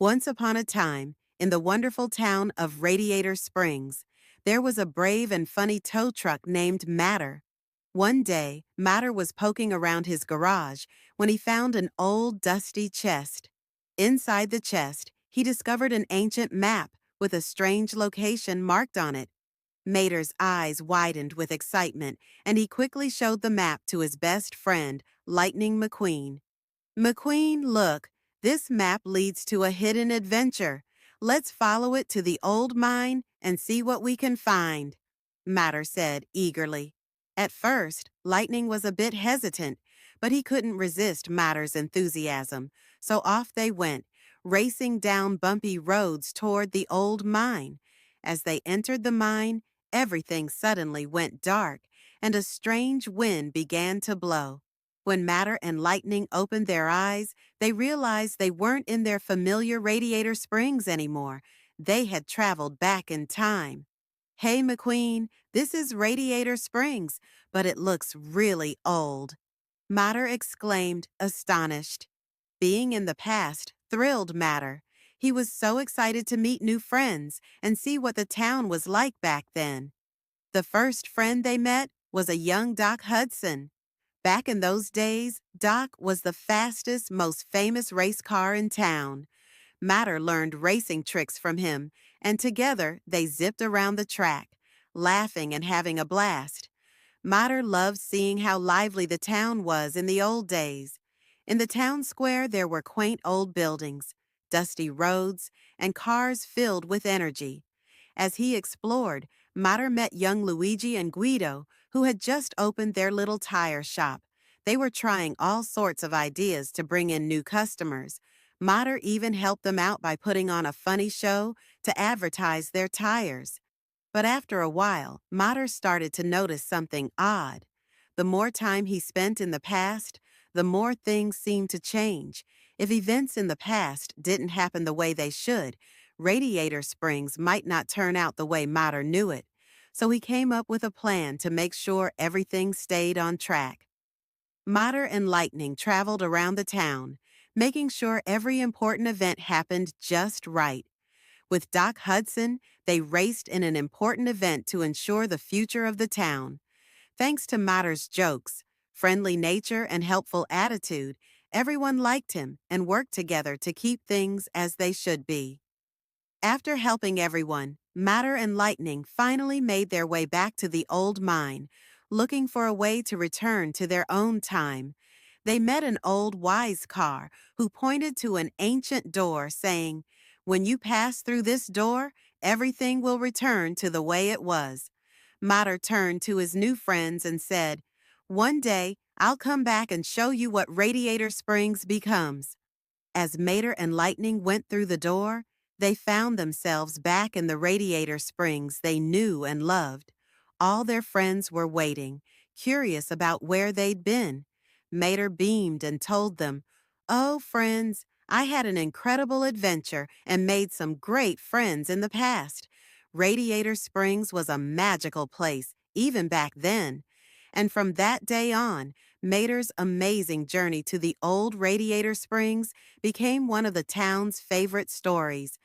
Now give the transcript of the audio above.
Once upon a time, in the wonderful town of Radiator Springs, there was a brave and funny tow truck named Matter. One day, Matter was poking around his garage when he found an old, dusty chest. Inside the chest, he discovered an ancient map with a strange location marked on it. Mater's eyes widened with excitement, and he quickly showed the map to his best friend, Lightning McQueen. McQueen, look, this map leads to a hidden adventure. Let's follow it to the old mine and see what we can find, Matter said eagerly. At first, Lightning was a bit hesitant, but he couldn't resist Matter's enthusiasm, so off they went, racing down bumpy roads toward the old mine. As they entered the mine, everything suddenly went dark, and a strange wind began to blow. When Matter and Lightning opened their eyes, they realized they weren't in their familiar Radiator Springs anymore. They had traveled back in time. Hey, McQueen, this is Radiator Springs, but it looks really old, Matter exclaimed, astonished. Being in the past thrilled Matter. He was so excited to meet new friends and see what the town was like back then. The first friend they met was a young Doc Hudson. Back in those days, Doc was the fastest, most famous race car in town. Matter learned racing tricks from him, and together they zipped around the track, laughing and having a blast. Mater loved seeing how lively the town was in the old days. In the town square, there were quaint old buildings, dusty roads, and cars filled with energy. As he explored, Mater met young Luigi and Guido, who had just opened their little tire shop. They were trying all sorts of ideas to bring in new customers. Mater even helped them out by putting on a funny show to advertise their tires. But after a while, Mater started to notice something odd. The more time he spent in the past, the more things seemed to change. If events in the past didn't happen the way they should, Radiator Springs might not turn out the way Mater knew it. So he came up with a plan to make sure everything stayed on track. Mater and Lightning traveled around the town, making sure every important event happened just right. With Doc Hudson, they raced in an important event to ensure the future of the town. Thanks to Matter's jokes, friendly nature, and helpful attitude, everyone liked him and worked together to keep things as they should be. After helping everyone, Matter and Lightning finally made their way back to the old mine, looking for a way to return to their own time. They met an old wise car who pointed to an ancient door, saying, "When you pass through this door, everything will return to the way it was." Mater turned to his new friends and said, "One day, I'll come back and show you what Radiator Springs becomes." As Mater and Lightning went through the door, they found themselves back in the Radiator Springs they knew and loved. All their friends were waiting, curious about where they'd been. Mater beamed and told them, "Oh, friends, I had an incredible adventure and made some great friends in the past. Radiator Springs was a magical place, even back then." And from that day on, Mater's amazing journey to the old Radiator Springs became one of the town's favorite stories.